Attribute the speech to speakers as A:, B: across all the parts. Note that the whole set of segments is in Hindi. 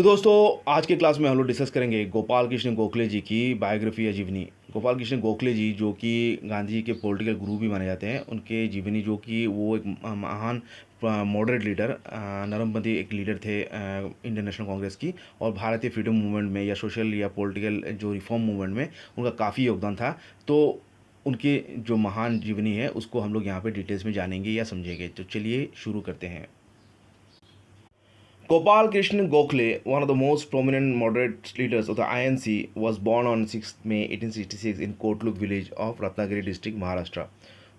A: तो दोस्तों आज के क्लास में हम लोग डिस्कस करेंगे गोपाल कृष्ण गोखले जी की बायोग्राफी या जीवनी। गोपाल कृष्ण गोखले जी जो कि गांधी जी के पॉलिटिकल गुरु भी माने जाते हैं, उनके जीवनी जो कि वो एक महान मॉडरेट लीडर, नरमपंथी एक लीडर थे इंडियन नेशनल कांग्रेस की, और भारतीय फ्रीडम मूवमेंट में या सोशल या पॉलिटिकल जो रिफॉर्म मूवमेंट में उनका काफ़ी योगदान था। तो उनकी जो महान जीवनी है उसको हम लोग यहाँ पे डिटेल्स में जानेंगे या समझेंगे। तो चलिए शुरू करते हैं। Gopal Krishnan Gokhale, one of the most prominent moderate leaders of the INC, was born on 6th May 1866 in Kotluk village of Ratnagiri district, Maharashtra.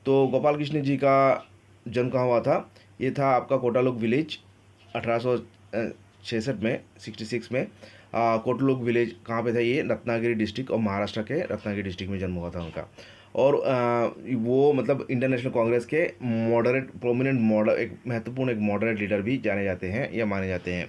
A: तो गोपाल कृष्ण जी का जन्म कहाँ हुआ था? ये था आपका कोटालुक विलेज 1866 में, 66 में। कोटलुक विलेज कहाँ पे था? ये रत्नागिरी डिस्ट्रिक्ट और महाराष्ट्र के रत्नागिरी डिस्ट्रिक्ट में जन्म हुआ था उनका। और वो मतलब इंडियन नेशनल कांग्रेस के मॉडरेट प्रोमिनेंट एक महत्वपूर्ण एक मॉडरेट लीडर भी जाने जाते हैं या माने जाते हैं।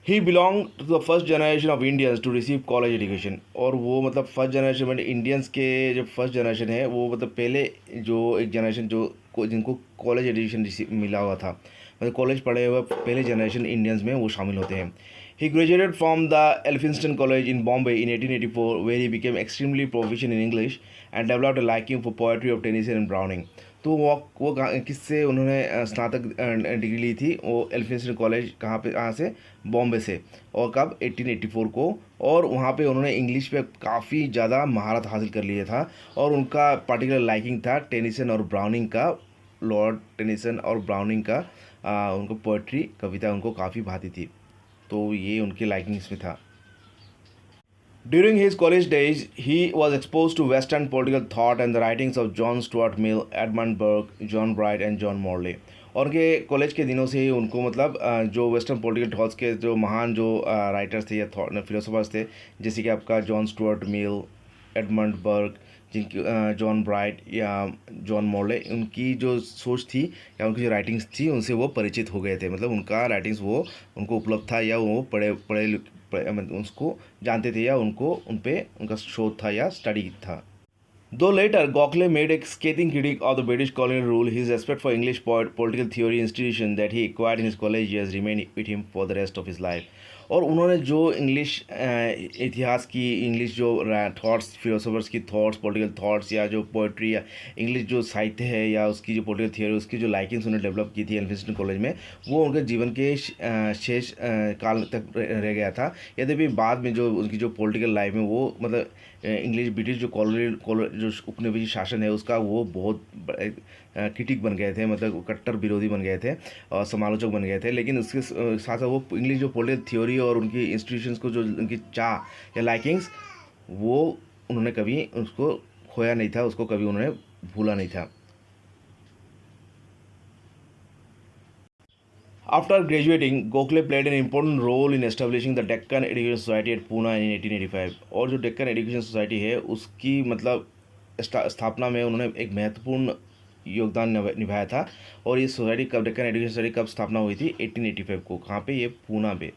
A: He belong to the first generation of Indians to receive college education. और वो मतलब फर्स्ट जनरेशन में इंडियंस के जो फर्स्ट जनरेशन है वो मतलब पहले जो एक जनरेशन जिनको कॉलेज एजुकेशन मिला हुआ था, मतलब कॉलेज पढ़े हुए पहले जनरेशन इंडियंस में वो शामिल होते हैं। He graduated from the Elphinstone College in Bombay in 1884, where he became extremely proficient in English and developed a liking for poetry of Tennyson and Browning. तो वो किससे उन्होंने स्नातक डिग्री ली थी? वो एल्फिंस्टन कॉलेज कहाँ से? बॉम्बे से। और कब? 1884 को। और वहाँ पे उन्होंने इंग्लिश पे काफ़ी ज़्यादा महारत हासिल कर लिया था, और उनका पर्टिकुलर लाइकिंग था टेनिसन और ब्राउनिंग का। लॉर्ड टेनिसन और ब्राउनिंग का उनको पोएट्री, कविता उनको काफ़ी भाती थी, तो ये उनके लाइकिंग्स में था। During his college days, he was exposed to Western political thought and the writings of John Stuart Mill, Edmund Burke, John Bright and John Morley. और उनके कॉलेज के दिनों से ही उनको मतलब जो वेस्टर्न पॉलिटिकल थॉट्स के जो महान जो राइटर्स थे या फिलोसोफर्स थे, जैसे कि आपका जॉन स्टुअर्ट मिल, एडमंड बर्ग, जिनकी जॉन ब्राइट या जॉन मॉर्ले, उनकी जो सोच थी या उनकी जो राइटिंग्स थी उनसे वो परिचित हो गए थे। मतलब उनका राइटिंग्स वो उनको उपलब्ध था या वो मतलब उसको जानते थे या उनको उन पर उनका शोध था या स्टडी था। Though later Gokhale made a scathing critique of the British colonial rule, his respect for English political theory institution that he acquired in his college years remained with him for the rest of his life. और उन्होंने जो इंग्लिश इतिहास की, इंग्लिश जो थॉट्स, फिलोसोफर्स की थॉट्स, पॉलिटिकल थॉट्स या जो पोइट्री या इंग्लिश जो साहित्य है या उसकी जो पॉलिटिकल थियोरी, उसकी जो लाइकिंग्स उन्होंने डेवलप की थी एल्फिंस्टन कॉलेज में, वो उनके जीवन के शेष काल तक रह गया था। यद्यपि बाद में जो उनकी जो पॉलिटिकल लाइफ में वो मतलब इंग्लिश ब्रिटिश जो जो उपनिवेशी शासन है उसका वो बहुत क्रिटिक बन गए थे, मतलब कट्टर विरोधी बन गए थे और समालोचक बन गए थे। लेकिन उसके साथ साथ वो इंग्लिश जो पॉलिटिकल थ्योरी और उनकी इंस्टीट्यूशंस को जो उनकी चाह या लाइकिंग्स, वो उन्होंने कभी उसको खोया नहीं था, उसको कभी उन्होंने भूला नहीं था। After graduating, Gokhale played an important role in establishing the Deccan Education Society at Pune in 1885। और जो डेक्कन एजुकेशन सोसाइटी है उसकी मतलब स्थापना में उन्होंने एक महत्वपूर्ण योगदान निभाया था। और ये सोसाइटी कब, डेक्कन एजुकेशन सोसाइटी कब स्थापना हुई थी? 1885 को। कहाँ पे? ये पूना पे,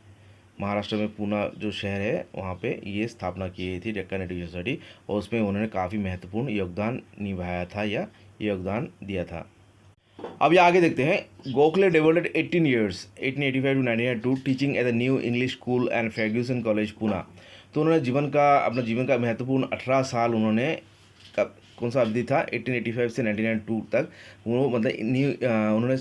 A: महाराष्ट्र में पूना जो शहर है वहाँ पे ये स्थापना की गई थी डेक्कन एजुकेशन सोसाइटी, और उसमें उन्होंने काफ़ी महत्वपूर्ण योगदान निभाया था या योगदान दिया था। अब ये आगे देखते हैं। Gokhale devoted 18 years 1885 to 1902 teaching at the new English school and Fergusson college Poona. तो उन्होंने अपना जीवन का महत्वपूर्ण 18 साल उन्होंने कौन सा अवधि था? 1885 से 1902 तक वो मतलब उन्होंने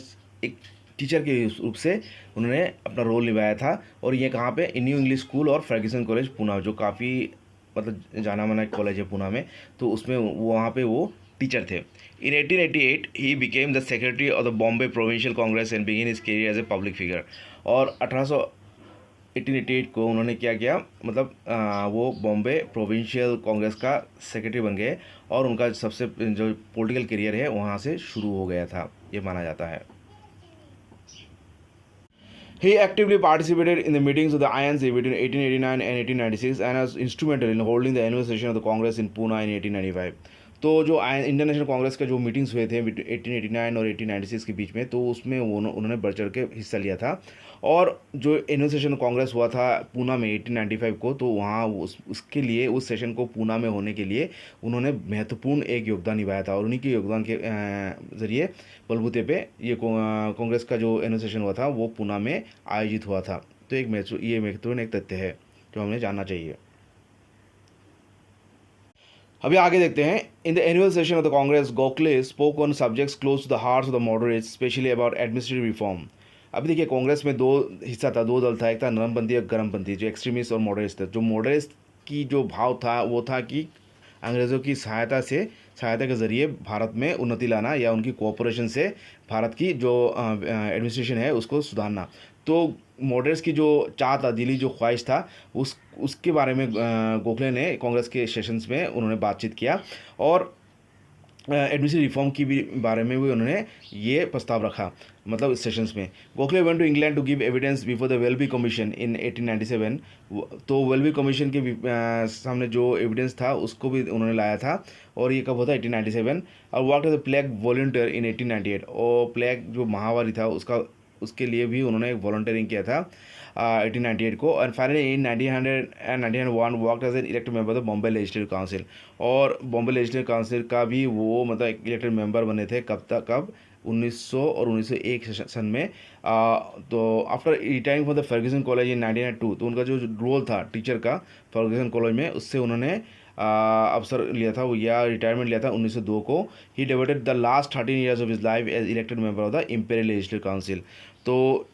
A: एक टीचर के रूप से उन्होंने अपना रोल निभाया था। और ये कहाँ पे? न्यू इंग्लिश स्कूल और फर्ग्यूसन कॉलेज पूना, जो काफ़ी मतलब जाना माना कॉलेज है पूना में, तो उसमें वहाँ पे वो टीचर थे। In 1888 he became the secretary of the Bombay Provincial Congress and began his career as a public figure। और 1888 को उन्होंने क्या किया? मतलब वो बॉम्बे प्रोविंशियल कांग्रेस का सेक्रेटरी बन गए, और उनका सबसे जो पॉलिटिकल करियर है वहाँ से शुरू हो गया था, ये माना जाता है। He actively participated in the meetings of the INC between 1889 and 1896 and was instrumental in holding the annual session of the Congress in Pune in 1895। तो जो इंडियन नेशनल कांग्रेस के जो मीटिंग्स हुए थे 1889 और 1896 के बीच में, तो उसमें उन्होंने बढ़ चढ़ के हिस्सा लिया था। और जो एनुअल सेशन कांग्रेस हुआ था पूना में 1895 को, तो वहाँ उसके लिए, उस सेशन को पूना में होने के लिए उन्होंने महत्वपूर्ण एक योगदान निभाया था। और उन्हीं के योगदान के ज़रिए बलबूते पे ये कांग्रेस का जो एनुअल सेशन हुआ था वो पूना में आयोजित हुआ था। तो ये महत्वपूर्ण एक तथ्य है जो हमें जानना चाहिए। अभी आगे देखते हैं। In the annual session of the Congress, Gokhale spoke on subjects close to the hearts of the moderates, specially about administrative reform. अभी देखिए, कांग्रेस में दो हिस्सा था, दो दल था, एक था नरमपंथी और गर्मपंथी, जो एक्सट्रीमिस्ट और मॉडरेट्स थे। जो मॉडरेट्स की जो भाव था वो था कि अंग्रेज़ों की सहायता के ज़रिए भारत में उन्नति लाना, या उनकी कोऑपरेशन से भारत की जो एडमिनिस्ट्रेशन है उसको सुधारना। तो मॉडरेट्स की जो चाह था, दिली जो ख्वाहिश था, उसके बारे में गोखले ने कांग्रेस के सेशंस में उन्होंने बातचीत किया। और एडमिनिस्ट्रेटिव रिफॉर्म की भी बारे में भी उन्होंने ये प्रस्ताव रखा, मतलब इस सेशंस में। Gokhale went to England to give evidence before the Welby commission in 1897। तो वेलबी कमीशन के सामने जो एविडेंस था उसको भी उन्होंने लाया था। और ये कब होता है? 1897। और work as a plague volunteer in 1898। और प्लेग जो महामारी था उसके लिए भी उन्होंने एक वॉलंटियरिंग किया था 1898 को। और finally in 1901 work as an elected member of Bombay legislative council. और बॉम्बे लेजिस्लेटिव काउंसिल का भी वो मतलब इलेक्टेड मेंबर बने थे। कब 1900 और 1901 सन में। तो after retiring from the Fergusson college in 1902, तो उनका जो रोल था टीचर का फर्ग्यूसन कॉलेज में, उससे उन्होंने अवसर लिया था, वो या रिटायरमेंट लिया था 1902 को। He devoted the last 13 years of his life as elected member of the imperial legislative council. तो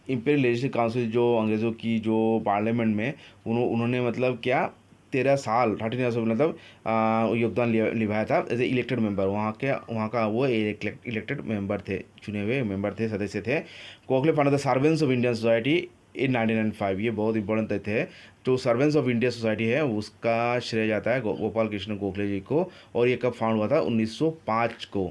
A: इंपीरियल लेजिस्लेटिव काउंसिल जो अंग्रेज़ों की जो पार्लियामेंट में उन्होंने मतलब क्या 13 साल 13 ईयर्स मतलब योगदान निभाया था एज ए इलेक्टेड मेंबर। वहाँ का वो इलेक्टेड मेंबर थे, चुने हुए मेंबर थे, सदस्य थे। Gokhale founded the servants of Indian society in 1905। ये बहुत इंपॉर्टेंट तथ्य है। जो सर्वेंट्स ऑफ इंडिया सोसाइटी है उसका श्रेय जाता है गोपाल कृष्ण गोखले जी को। और ये कब फाउंड हुआ था? 1905 को।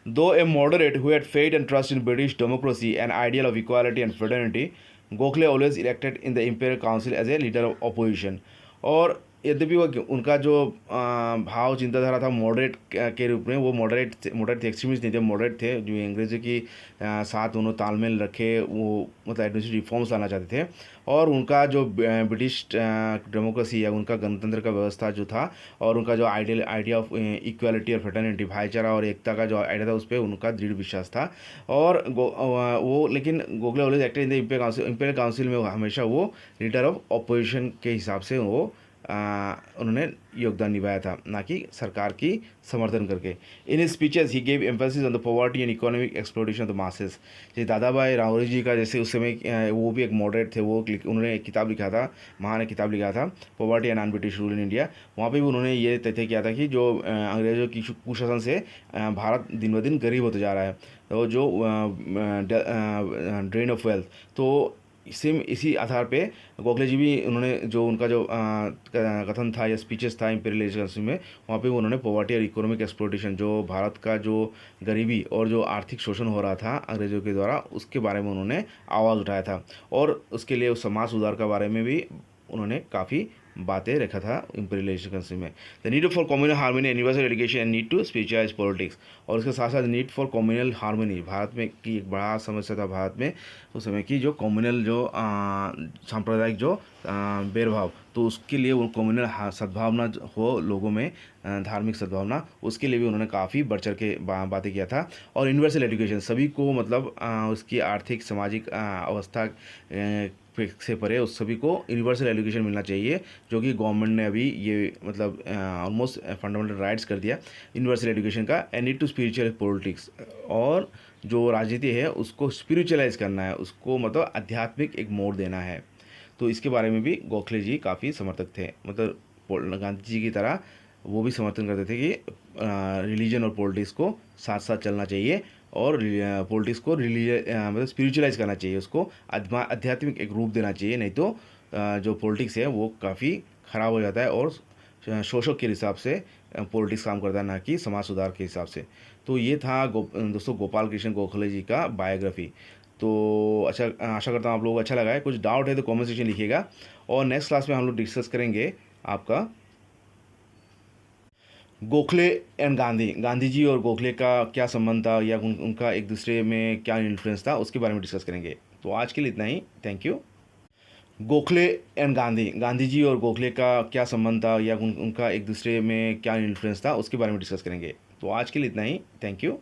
A: Though a moderate who had faith and trust in British democracy and ideal of equality and fraternity, Gokhale always elected in the Imperial Council as a leader of opposition। और यद्यपि वो उनका जो भाव चिंताधारा था मॉडरेट के रूप में, वो मॉडरेट थे, एक्सट्रीमिस्ट नहीं थे, मॉडरेट थे, जो अंग्रेज़ों की साथ उन्होंने तालमेल रखे, वो मतलब एडमिनिस्ट्रेटिव रिफॉर्म्स लाना चाहते थे। और उनका जो ब्रिटिश डेमोक्रेसी या उनका गणतंत्र का व्यवस्था जो था, और उनका जो आइडिया ऑफ इक्वालिटी और फ्रेटर्निटी, भाईचारा और एकता का जो आइडिया था, उस पर उनका दृढ़ विश्वास था। और वो लेकिन Gokhale always acted in the imperial council में हमेशा वो लीडर ऑफ अपोजिशन के हिसाब से वो उन्होंने योगदान निभाया था, ना कि सरकार की समर्थन करके। In speeches he gave emphasis on the poverty and economic exploitation of the masses. जैसे दादा भाई रावरी जी का, जैसे उस समय वो भी एक मॉडरेट थे, वो उन्होंने एक किताब लिखा था, महान एक किताब लिखा था, poverty and non British rule in India. वहाँ पर भी उन्होंने ये तथ्य किया था कि जो अंग्रेज़ों की कुशासन से भारत दिन ब दिन गरीब होते जा रहा है, तो जो ड्रेन ऑफ वेल्थ। तो सेम इसी आधार पे गोखले जी भी, उन्होंने जो उनका जो कथन था या स्पीचेस था इंपीरियल लेजिस्लेशन में, वहाँ पे उन्होंने पॉवर्टी और इकोनॉमिक एक्सप्लोटेशन, जो भारत का जो गरीबी और जो आर्थिक शोषण हो रहा था अंग्रेज़ों के द्वारा, उसके बारे में उन्होंने आवाज़ उठाया था। और उसके लिए उस समाज सुधार के बारे में भी उन्होंने काफ़ी बातें रखा था इंपीरियल लेजिस्लेशन में। The need for communal harmony, universal education and need to spiritualise politics. और उसके साथ साथ need for communal harmony, Bharat में की एक बड़ा समस्या था भारत में उस समय की, जो कम्युनल जो सांप्रदायिक जो भेदभाव, तो उसके लिए वो कम्युनल सद्भावना हो लोगों में, धार्मिक सद्भावना, उसके लिए भी उन्होंने काफ़ी बढ़ चढ़ के बातें किया था। और यूनिवर्सल एजुकेशन, सभी को मतलब उसकी आर्थिक सामाजिक अवस्था से परे उस सभी को यूनिवर्सल एजुकेशन मिलना चाहिए, जो कि गवर्नमेंट ने अभी ये मतलब ऑलमोस्ट फंडामेंटल राइट्स कर दिया यूनिवर्सल एजुकेशन का। And need to spiritual politics, और जो राजनीति है उसको स्पिरिचुअलाइज करना है, उसको मतलब आध्यात्मिक एक मोड़ देना है। तो इसके बारे में भी गोखले जी काफ़ी समर्थक थे, मतलब गांधी जी की तरह वो भी समर्थन करते थे कि रिलीजन और पॉलिटिक्स को साथ साथ चलना चाहिए, और पॉलिटिक्स को मतलब स्पिरिचुअलाइज करना चाहिए, उसको आध्यात्मिक एक रूप देना चाहिए। नहीं तो जो पॉलिटिक्स है वो काफ़ी ख़राब हो जाता है, और शोषक के हिसाब से पॉलिटिक्स काम करता है, ना कि समाज सुधार के हिसाब से। तो ये था दोस्तों गोपाल कृष्ण गोखले जी का बायोग्राफी। तो अच्छा, आशा करता हूँ आप लोगों को अच्छा लगा है। कुछ डाउट है तो कमेंट सेक्शन लिखिएगा, और नेक्स्ट क्लास में हम लोग डिस्कस करेंगे आपका गोखले एंड गांधी, गांधी जी और गोखले का क्या संबंध था या उनका एक दूसरे में क्या इन्फ्लुएंस था उसके बारे में डिस्कस करेंगे। तो आज के लिए इतना ही, thank you. Gokhale and Gandhi, Gandhi ji और गोखले का क्या संबंध था या उनका एक दूसरे में क्या इन्फ्लुएंस था उसके बारे में डिस्कस करेंगे। तो आज के लिए इतना ही, थैंक यू।